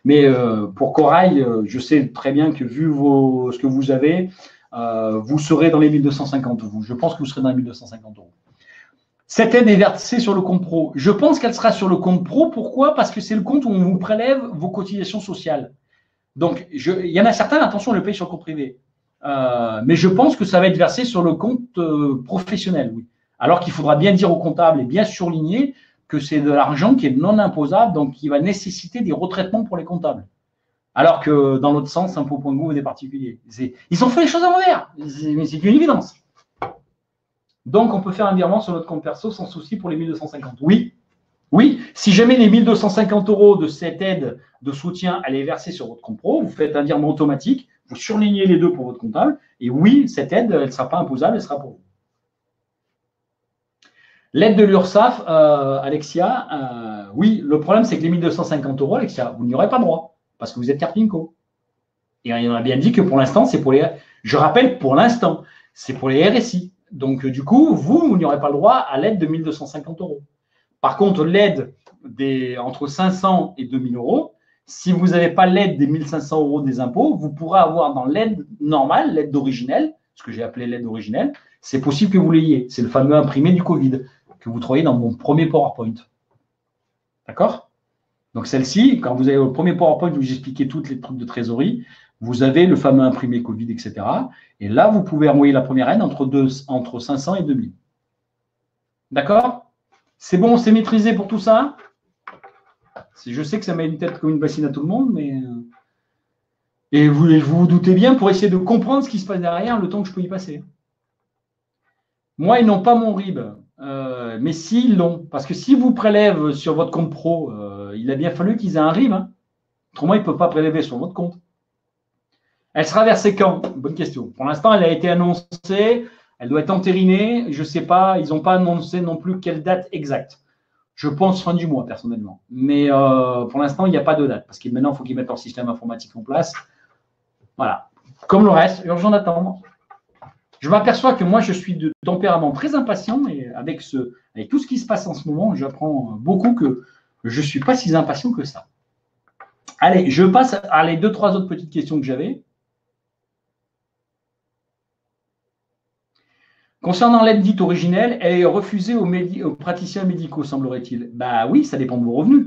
Mais pour Corail, je sais très bien que vu ce que vous avez, vous serez dans les 1250 euros. Je pense que vous serez dans les 1250 euros. Cette aide est versée sur le compte pro. Je pense qu'elle sera sur le compte pro. Pourquoi? Parce que c'est le compte où on vous prélève vos cotisations sociales. Donc, il y en a certains, attention, on le paye sur le compte privé. Mais je pense que ça va être versé sur le compte professionnel, oui. Alors qu'il faudra bien dire au comptable et bien surligner que c'est de l'argent qui est non imposable, donc qui va nécessiter des retraitements pour les comptables. Alors que dans l'autre sens, impôt.gouv des particuliers. Ils ont fait les choses à l'envers, mais c'est une évidence. Donc, on peut faire un virement sur notre compte perso sans souci pour les 1250. Oui, Oui, si jamais les 1 250 € de cette aide de soutien, elle est versée sur votre compte pro, vous faites un virement automatique, vous surlignez les deux pour votre comptable, et oui, cette aide, elle ne sera pas imposable, elle sera pour vous. L'aide de l'URSSAF, Alexia, oui, le problème, c'est que les 1 250 €, Alexia, vous n'y aurez pas droit, parce que vous êtes Carpinco. Et on a bien dit que pour l'instant, c'est pour les. Je rappelle, pour l'instant, c'est pour les RSI. Donc, du coup, vous n'y aurez pas le droit à l'aide de 1 250 €. Par contre, l'aide entre 500 et 2 000 €, si vous n'avez pas l'aide des 1 500 € des impôts, vous pourrez avoir dans l'aide normale, l'aide originelle, ce que j'ai appelé l'aide originelle, c'est possible que vous l'ayez. C'est le fameux imprimé du Covid que vous trouvez dans mon premier PowerPoint. D'accord? Donc, celle-ci, quand vous avez le premier PowerPoint où j'expliquais toutes les trucs de trésorerie, vous avez le fameux imprimé Covid, etc. Et là, vous pouvez envoyer la première aide entre 500 et 2000. D'accord? C'est bon, c'est maîtrisé pour tout ça? Je sais que ça met une tête comme une bassine à tout le monde, mais. Et vous vous doutez bien pour essayer de comprendre ce qui se passe derrière le temps que je peux y passer. Moi, ils n'ont pas mon RIB, mais s'ils l'ont, parce que si vous prélèvent sur votre compte pro, il a bien fallu qu'ils aient un RIB. Hein. Autrement, ils ne peuvent pas prélever sur votre compte. Elle sera versée quand? Bonne question. Pour l'instant, elle a été annoncée, elle doit être entérinée. Je ne sais pas, ils n'ont pas annoncé non plus quelle date exacte. Je pense fin du mois, personnellement. Mais pour l'instant, il n'y a pas de date, parce que maintenant, il faut qu'ils mettent leur système informatique en place. Voilà. Comme le reste, urgent d'attendre. Je m'aperçois que moi, je suis de tempérament très impatient, et avec tout ce qui se passe en ce moment, j'apprends beaucoup que je ne suis pas si impatient que ça. Allez, je passe à les 2-3 autres petites questions que j'avais. Concernant l'aide dite originelle, elle est refusée aux praticiens médicaux, semblerait-il. Bah oui, ça dépend de vos revenus.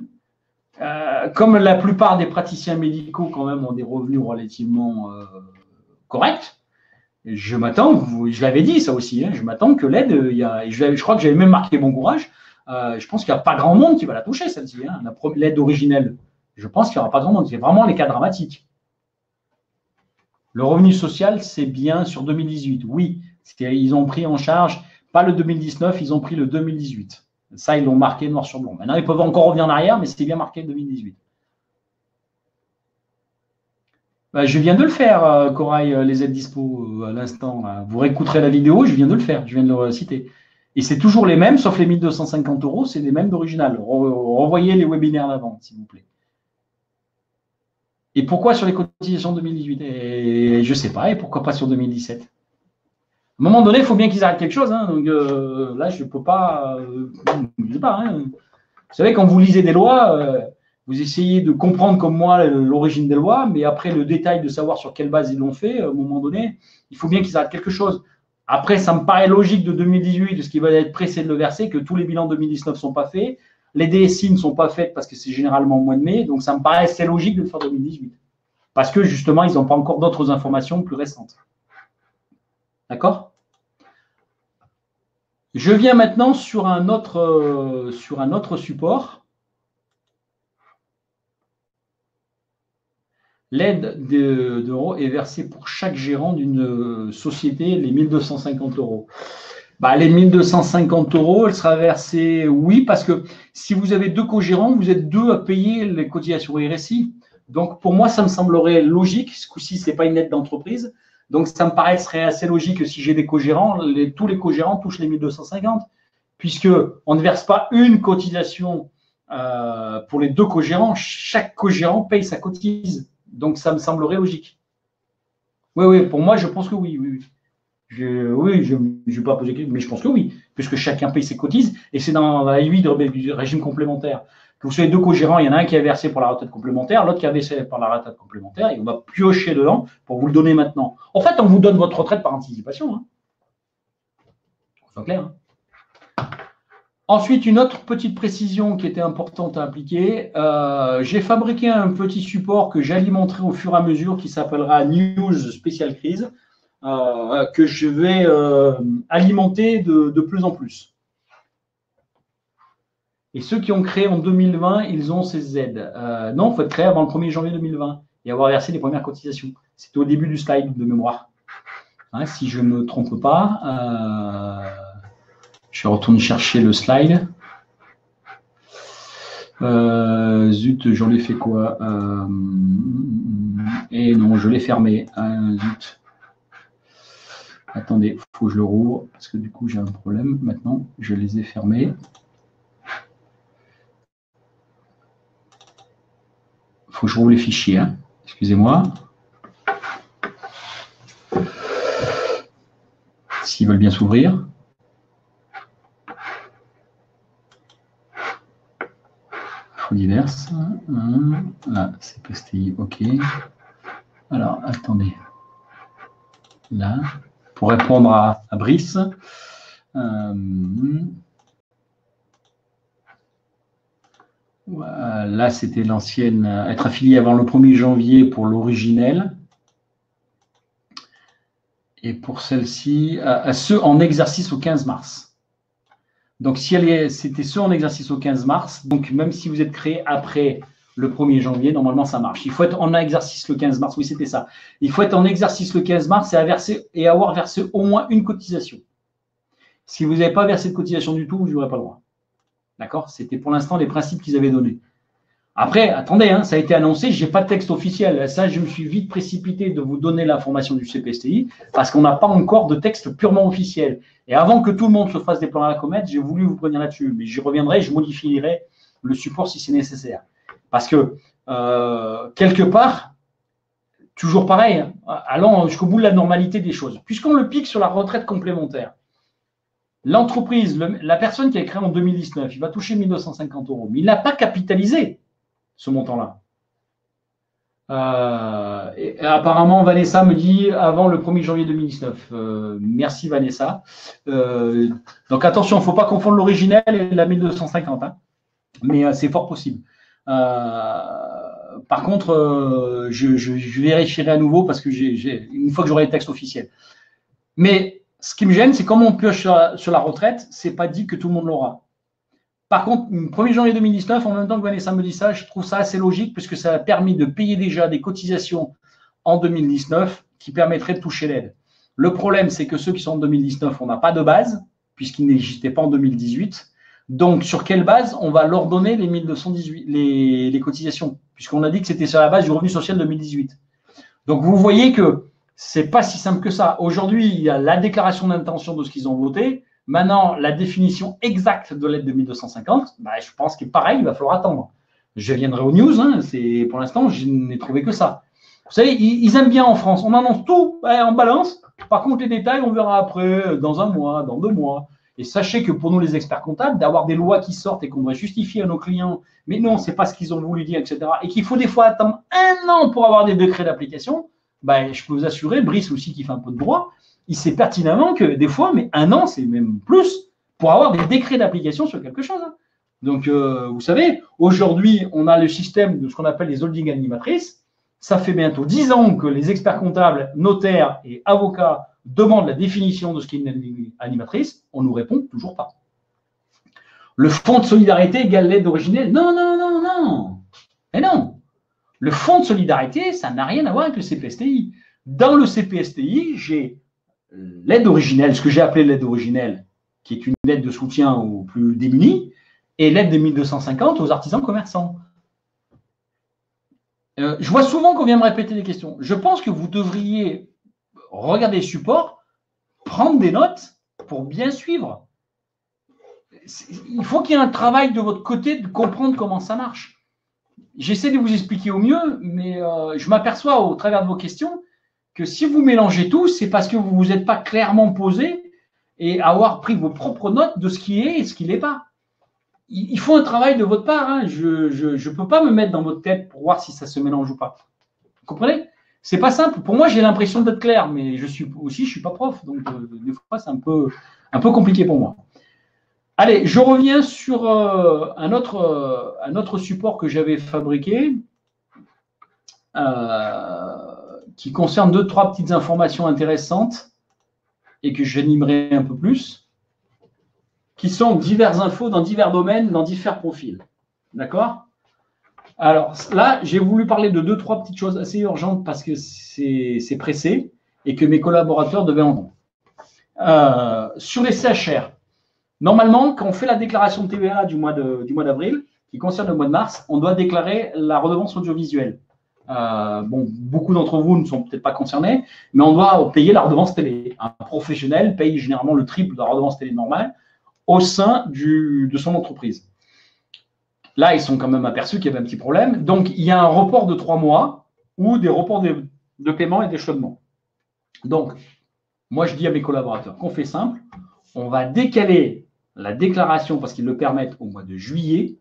Comme la plupart des praticiens médicaux, quand même, ont des revenus relativement corrects, je m'attends, je l'avais dit ça aussi, hein, je m'attends que l'aide, je crois que j'avais même marqué bon courage, je pense qu'il n'y a pas grand monde qui va la toucher, celle-ci, hein, l'aide originelle. Je pense qu'il n'y aura pas grand monde, c'est vraiment les cas dramatiques. Le revenu social, c'est bien sur 2018, oui. Ils ont pris en charge, pas le 2019, ils ont pris le 2018. Ça, ils l'ont marqué noir sur blanc. Maintenant, ils peuvent encore revenir en arrière, mais c'est bien marqué 2018. Je viens de le faire, Corail, les aides dispo à l'instant. Vous réécouterez la vidéo, je viens de le faire, je viens de le citer. Et c'est toujours les mêmes, sauf les 1 250 €, c'est les mêmes d'original. Revoyez les webinaires d'avant, s'il vous plaît. Et pourquoi sur les cotisations 2018? Et je ne sais pas, et pourquoi pas sur 2017? À un moment donné, il faut bien qu'ils arrêtent quelque chose. Hein, donc là, je ne peux pas. Je ne sais pas. Hein. Vous savez, quand vous lisez des lois, vous essayez de comprendre comme moi l'origine des lois, mais après le détail de savoir sur quelle base ils l'ont fait, à un moment donné, il faut bien qu'ils arrêtent quelque chose. Après, ça me paraît logique de 2018, de ce qui va être pressé de le verser, que tous les bilans 2019 ne sont pas faits. Les DSI ne sont pas faites parce que c'est généralement au mois de mai, donc ça me paraît assez logique de le faire 2018. Parce que justement, ils n'ont pas encore d'autres informations plus récentes. D'accord? Je viens maintenant sur un autre support. L'aide d'euros est versée pour chaque gérant d'une société, les 1 250 €. Les 1 250 €, elle sera versée, oui, parce que si vous avez 2 co-gérants, vous êtes 2 à payer les cotisations RSI. Donc, pour moi, ça me semblerait logique. Ce coup-ci, ce n'est pas une aide d'entreprise. Donc, ça me paraîtrait assez logique que si j'ai des co-gérants, tous les co-gérants touchent les 1 250, puisqu'on ne verse pas une cotisation pour les 2 co-gérants. Chaque co-gérant paye sa cotise. Donc, ça me semblerait logique. Oui, pour moi, je pense que oui. Je ne vais pas poser question, mais je pense que oui, puisque chacun paye ses cotises, et c'est dans la UI du régime complémentaire. Que vous soyez 2 co-gérants, il y en a un qui a versé pour la retraite complémentaire, l'autre qui a versé pour la retraite complémentaire, et on va piocher dedans pour vous le donner maintenant. En fait, on vous donne votre retraite par anticipation. Hein. C'est clair. Hein. Ensuite, une autre petite précision qui était importante à appliquer. J'ai fabriqué un petit support que j'alimenterai au fur et à mesure qui s'appellera News Spécial Crise, que je vais alimenter de plus en plus. Et ceux qui ont créé en 2020, ils ont ces aides. Non, il faut être créé avant le 1er janvier 2020 et avoir versé les premières cotisations. C'était au début du slide de mémoire. Hein, si je ne me trompe pas. Je retourne chercher le slide. Zut, j'en ai fait quoi? Et non, je l'ai fermé. Zut. Attendez, il faut que je le rouvre parce que du coup j'ai un problème. Maintenant, je les ai fermés. Il faut que je rouvre les fichiers. Hein. Excusez-moi. S'ils veulent bien s'ouvrir. Infos diverses. Là, c'est PSTI, ok. Alors, attendez. Là, pour répondre à Brice. Là, c'était l'ancienne, être affilié avant le 1er janvier pour l'originel. Et pour celle-ci, à ceux en exercice au 15 mars. Donc, si c'était ceux en exercice au 15 mars, donc même si vous êtes créé après le 1er janvier, normalement, ça marche. Il faut être en exercice le 15 mars. Oui, c'était ça. Il faut être en exercice le 15 mars et avoir versé au moins une cotisation. Si vous n'avez pas versé de cotisation du tout, vous n'aurez pas le droit. D'accord? C'était pour l'instant les principes qu'ils avaient donnés. Après, attendez, hein, ça a été annoncé, je n'ai pas de texte officiel. Ça, je me suis vite précipité de vous donner l'information du CPSTI parce qu'on n'a pas encore de texte purement officiel. Et avant que tout le monde se fasse des plans à la comète, j'ai voulu vous prévenir là-dessus. Mais j'y reviendrai, je modifierai le support si c'est nécessaire. Parce que, quelque part, toujours pareil, hein, allons jusqu'au bout de la normalité des choses. Puisqu'on le pique sur la retraite complémentaire, l'entreprise, la personne qui a créé en 2019, il va toucher 1 250 €, mais il n'a pas capitalisé ce montant-là. Et apparemment, Vanessa me dit avant le 1er janvier 2019. Merci Vanessa. Donc attention, il ne faut pas confondre l'originel et la 1250. Hein. Mais c'est fort possible. Par contre, je vérifierai à nouveau parce que une fois que j'aurai les textes officiels. Mais ce qui me gêne, c'est comme on pioche sur la retraite, ce n'est pas dit que tout le monde l'aura. Par contre, le 1er janvier 2019, en même temps que Vanessa me dit ça, je trouve ça assez logique puisque ça a permis de payer déjà des cotisations en 2019 qui permettraient de toucher l'aide. Le problème, c'est que ceux qui sont en 2019, on n'a pas de base puisqu'ils n'existaient pas en 2018. Donc, sur quelle base on va leur donner les 1218, les cotisations, puisqu'on a dit que c'était sur la base du revenu social 2018. Donc, vous voyez que c'est pas si simple que ça. Aujourd'hui, il y a la déclaration d'intention de ce qu'ils ont voté. Maintenant, la définition exacte de l'aide de 1250, je pense que pareil, il va falloir attendre. Je viendrai aux news, hein, pour l'instant, je n'ai trouvé que ça. Vous savez, ils aiment bien en France, on annonce tout en balance. Par contre, les détails, on verra après, dans un mois, dans 2 mois. Et sachez que pour nous, les experts comptables, d'avoir des lois qui sortent et qu'on doit justifier à nos clients, mais non, ce n'est pas ce qu'ils ont voulu dire, etc., et qu'il faut des fois attendre 1 an pour avoir des décrets d'application, je peux vous assurer, Brice aussi qui fait un peu de droit, il sait pertinemment que des fois, mais 1 an, c'est même plus, pour avoir des décrets d'application sur quelque chose. Hein. Donc, vous savez, aujourd'hui, on a le système de ce qu'on appelle les holdings animatrices. Ça fait bientôt 10 ans que les experts comptables, notaires et avocats demandent la définition de ce qu'est une animatrice. On ne nous répond toujours pas. Le fonds de solidarité égale l'aide originelle. Non, non, non, non. Mais non. Le fonds de solidarité, ça n'a rien à voir avec le CPSTI. Dans le CPSTI, j'ai l'aide originelle, ce que j'ai appelé l'aide originelle, qui est une aide de soutien aux plus démunis, et l'aide de 1250 aux artisans commerçants. Je vois souvent qu'on vient me répéter des questions. Je pense que vous devriez regarder les supports, prendre des notes pour bien suivre. Il faut qu'il y ait un travail de votre côté de comprendre comment ça marche. J'essaie de vous expliquer au mieux, mais je m'aperçois au travers de vos questions que si vous mélangez tout, c'est parce que vous ne vous êtes pas clairement posé et avoir pris vos propres notes de ce qui est et ce qui n'est pas. Il faut un travail de votre part. Hein. Je ne peux pas me mettre dans votre tête pour voir si ça se mélange ou pas. Vous comprenez? C'est pas simple. Pour moi, j'ai l'impression d'être clair, mais je suis pas prof, donc des fois c'est un peu compliqué pour moi. Allez, je reviens sur un autre support que j'avais fabriqué qui concerne 2-3 petites informations intéressantes et que j'animerai un peu plus, qui sont diverses infos dans divers domaines, dans divers profils. D'accord? Alors là, j'ai voulu parler de 2-3 petites choses assez urgentes parce que c'est pressé et que mes collaborateurs devaient entendre. Sur les CHR, normalement, quand on fait la déclaration de TVA du mois d'avril, qui concerne le mois de mars, on doit déclarer la redevance audiovisuelle. Bon, beaucoup d'entre vous ne sont peut-être pas concernés, mais on doit payer la redevance télé. Un professionnel paye généralement le triple de la redevance télé normale au sein de son entreprise. Là, ils sont quand même aperçus qu'il y avait un petit problème. Donc, il y a un report de 3 mois ou des reports de paiement et d'échelonnement. Donc, moi, je dis à mes collaborateurs qu'on fait simple, on va décaler la déclaration parce qu'ils le permettent au mois de juillet.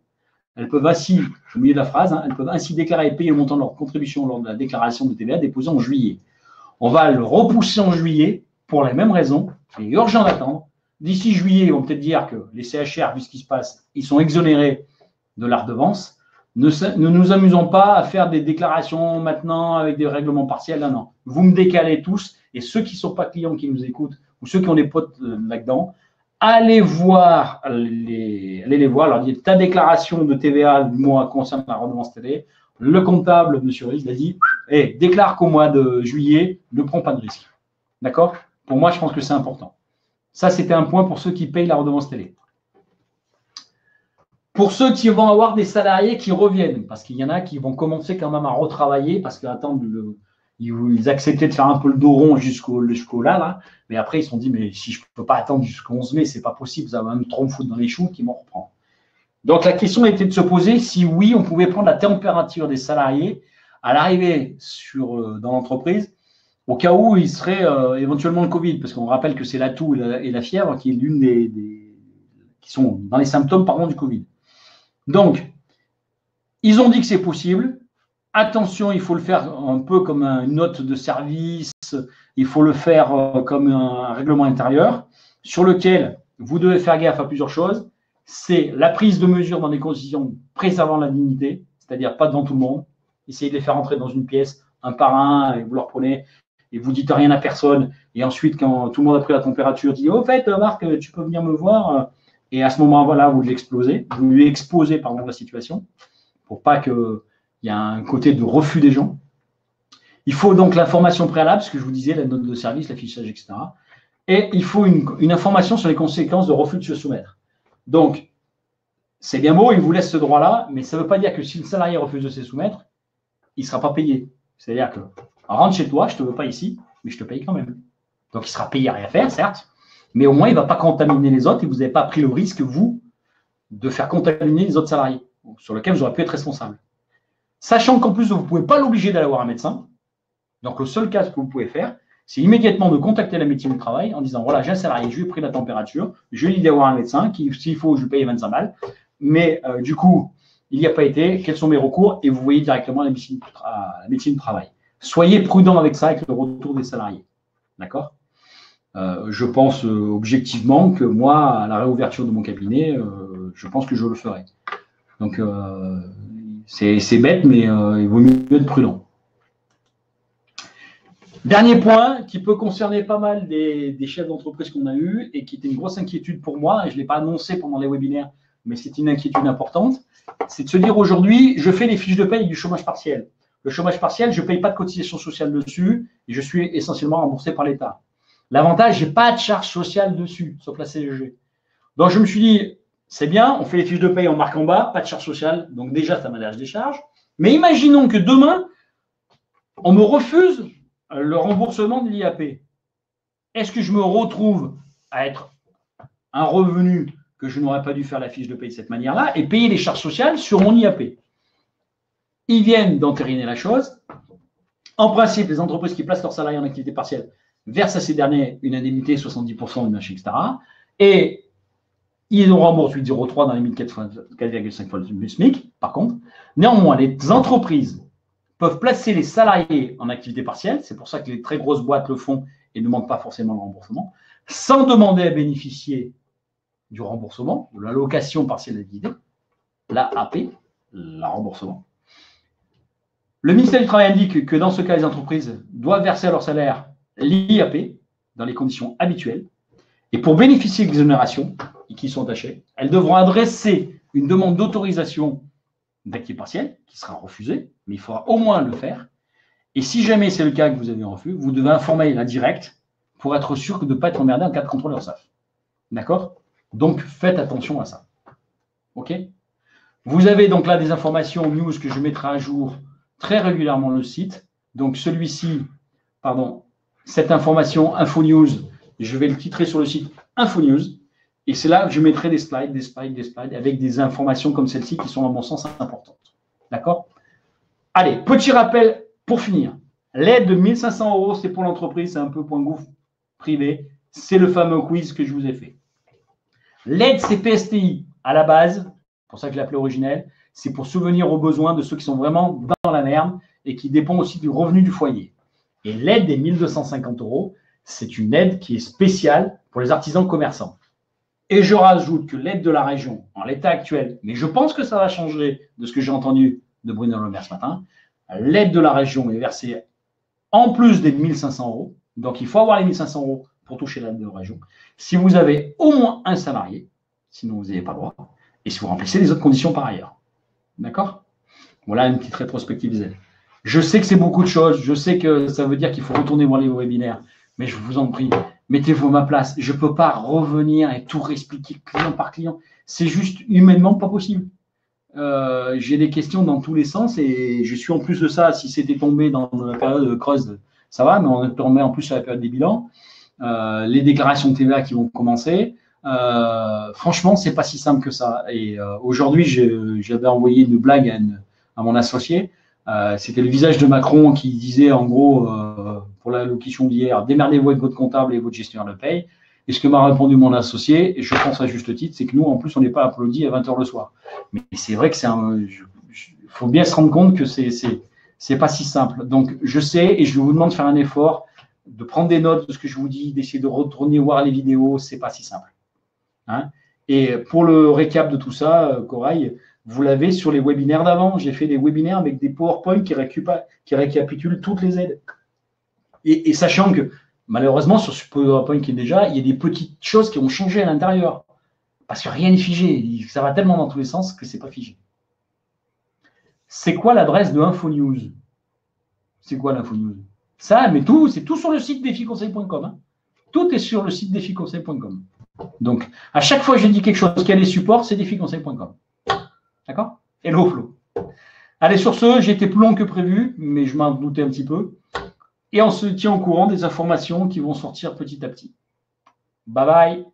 Elles peuvent ainsi, je oublié la phrase, elles peuvent ainsi déclarer et payer le montant de leur contribution lors de la déclaration de TVA déposée en juillet. On va le repousser en juillet pour les mêmes raisons. C'est urgent d'attendre. D'ici juillet, ils vont peut-être dire que les CHR, vu ce qui se passe, ils sont exonérés de la redevance. Ne nous amusons pas à faire des déclarations maintenant avec des règlements partiels. Non, non. Vous me décalez tous. Et ceux qui ne sont pas clients qui nous écoutent, ou ceux qui ont des potes là-dedans, allez les voir, leur dire ta déclaration de TVA du mois concerne la redevance télé. Le comptable, M. Riz, a dit déclare qu'au mois de juillet, ne prends pas de risque. D'accord? Pour moi, je pense que c'est important. Ça, c'était un point pour ceux qui payent la redevance télé. Pour ceux qui vont avoir des salariés qui reviennent, parce qu'il y en a qui vont commencer quand même à retravailler, parce qu'attendre ils acceptaient de faire un peu le dos rond jusqu'au là, mais après ils se sont dit mais si je ne peux pas attendre jusqu'au 11 mai, c'est pas possible, ça va me trop me foutre dans les choux qui vont reprendre. Donc la question était de se poser si oui, on pouvait prendre la température des salariés à l'arrivée dans l'entreprise, au cas où il serait éventuellement le Covid, parce qu'on rappelle que c'est la toux et la fièvre qui est l'une qui sont dans les symptômes du Covid. Donc, ils ont dit que c'est possible. Attention, il faut le faire un peu comme une note de service, il faut le faire comme un règlement intérieur sur lequel vous devez faire gaffe à plusieurs choses. C'est la prise de mesures dans des conditions préservant la dignité, c'est-à-dire pas devant tout le monde. Essayez de les faire entrer dans une pièce un par un et vous leur prenez et vous dites rien à personne. Et ensuite, quand tout le monde a pris la température, dit au fait, Marc, tu peux venir me voir. Et à ce moment-là, vous lui exposez la situation pour pas que il y a un côté de refus des gens. Il faut donc l'information préalable, ce que je vous disais, la note de service, l'affichage, etc. Et il faut une information sur les conséquences de refus de se soumettre. Donc, c'est bien beau, il vous laisse ce droit-là, mais ça ne veut pas dire que si le salarié refuse de se soumettre, il ne sera pas payé. C'est-à-dire que rentre chez toi, je ne te veux pas ici, mais je te paye quand même. Donc, il sera payé à rien faire, certes, mais au moins, il ne va pas contaminer les autres et vous n'avez pas pris le risque, vous, de faire contaminer les autres salariés, sur lesquels vous aurez pu être responsable. Sachant qu'en plus, vous ne pouvez pas l'obliger d'aller voir un médecin. Donc, le seul cas que vous pouvez faire, c'est immédiatement de contacter la médecine du travail en disant, voilà, j'ai un salarié, je lui ai pris la température, je lui ai dit d'avoir un médecin, s'il faut, je lui paye 25 balles. Mais du coup, il n'y a pas été, quels sont mes recours? Et vous voyez directement la médecine du travail. Soyez prudent avec ça, avec le retour des salariés. D'accord? Je pense objectivement que moi, à la réouverture de mon cabinet, je pense que je le ferai. Donc, c'est bête, mais il vaut mieux être prudent. Dernier point qui peut concerner pas mal des chefs d'entreprise qu'on a eu et qui était une grosse inquiétude pour moi, et je ne l'ai pas annoncé pendant les webinaires, mais c'est une inquiétude importante, c'est de se dire aujourd'hui, je fais les fiches de paye du chômage partiel. Le chômage partiel, je ne paye pas de cotisation sociale dessus et je suis essentiellement remboursé par l'État. L'avantage, je n'ai pas de charge sociale dessus, sauf la CSG. Donc, je me suis dit, c'est bien, on fait les fiches de paye, on marque en bas, pas de charge sociale, donc déjà, ça m'allège des charges. Mais imaginons que demain, on me refuse le remboursement de l'IAP. Est-ce que je me retrouve à être un revenu que je n'aurais pas dû faire la fiche de paye de cette manière-là et payer les charges sociales sur mon IAP? Ils viennent d'entériner la chose. En principe, les entreprises qui placent leurs salariés en activité partielle versent à ces derniers une indemnité 70% du marché, etc. Et ils ont remboursé 8,03 dans les 4,5 fois le SMIC, par contre. Néanmoins, les entreprises peuvent placer les salariés en activité partielle, c'est pour ça que les très grosses boîtes le font et ne demandent pas forcément le remboursement, sans demander à bénéficier du remboursement, de l'allocation partielle d'activité, l'AAP, le remboursement. Le ministère du Travail indique que dans ce cas, les entreprises doivent verser à leur salaire l'IAP dans les conditions habituelles. Et pour bénéficier de l'exonération, qui sont attachées, elles devront adresser une demande d'autorisation d'activité partielle, qui sera refusée, mais il faudra au moins le faire. Et si jamais c'est le cas que vous avez un refus, vous devez informer la directe pour être sûr de ne pas être emmerdé en cas de contrôle URSSAF. D'accord? Donc, faites attention à ça. OK? Vous avez donc là des informations news que je mettrai à jour très régulièrement le site. Donc celui-ci, pardon, cette information Info News, je vais le titrer sur le site Info News. Et c'est là que je mettrai des slides avec des informations comme celle-ci qui sont à mon sens importantes. D'accord? Allez, petit rappel pour finir. L'aide de 1 500 €, c'est pour l'entreprise, c'est un peu point gouffre privé. C'est le fameux quiz que je vous ai fait. L'aide CPSTI, à la base, c'est pour ça que je l'appelais originelle, c'est pour subvenir aux besoins de ceux qui sont vraiment dans la merde et qui dépendent aussi du revenu du foyer. Et l'aide des 1 250 €, c'est une aide qui est spéciale pour les artisans commerçants. Et je rajoute que l'aide de la région, en l'état actuel, mais je pense que ça va changer de ce que j'ai entendu de Bruno Le Maire ce matin, l'aide de la région est versée en plus des 1 500 €. Donc, il faut avoir les 1 500 € pour toucher l'aide de la région. Si vous avez au moins un salarié, sinon vous n'avez pas le droit, et si vous remplissez les autres conditions par ailleurs. D'accord? Voilà une petite rétrospective Z. Je sais que c'est beaucoup de choses, je sais que ça veut dire qu'il faut retourner voir les webinaires, mais je vous en prie, mettez-vous à ma place. Je ne peux pas revenir et tout réexpliquer client par client. C'est juste humainement pas possible. J'ai des questions dans tous les sens et je suis en plus de ça, si c'était tombé dans la période creuse, ça va, mais on est tombé en plus sur la période des bilans. Les déclarations de TVA qui vont commencer. Franchement, c'est pas si simple que ça. Et aujourd'hui, j'avais envoyé une blague à mon associé. C'était le visage de Macron qui disait en gros, pour l'allocution d'hier, démerdez-vous avec votre comptable et votre gestionnaire de paye. Et ce que m'a répondu mon associé, et je pense à juste titre, c'est que nous, en plus, on n'est pas applaudi à 20h le soir. Mais c'est vrai que faut bien se rendre compte que c'est pas si simple. Donc, je sais et je vous demande de faire un effort, de prendre des notes de ce que je vous dis, d'essayer de retourner voir les vidéos, c'est pas si simple. Hein? Et pour le récap de tout ça, Corail, vous l'avez sur les webinaires d'avant. J'ai fait des webinaires avec des PowerPoint qui récapitulent toutes les aides. Et sachant que, malheureusement, sur ce PowerPoint qui est déjà, il y a des petites choses qui ont changé à l'intérieur. Parce que rien n'est figé. Ça va tellement dans tous les sens que ce n'est pas figé. C'est quoi l'adresse de InfoNews? C'est quoi l'InfoNews? Ça, mais tout, c'est tout sur le site déficonseil.com. Hein. Tout est sur le site déficonseil.com. Donc, à chaque fois que je dis quelque chose qui a les supports, c'est déficonseil.com. D'accord? Hello Flo. Allez, sur ce, j'ai été plus long que prévu, mais je m'en doutais un petit peu. Et on se tient au courant des informations qui vont sortir petit à petit. Bye bye.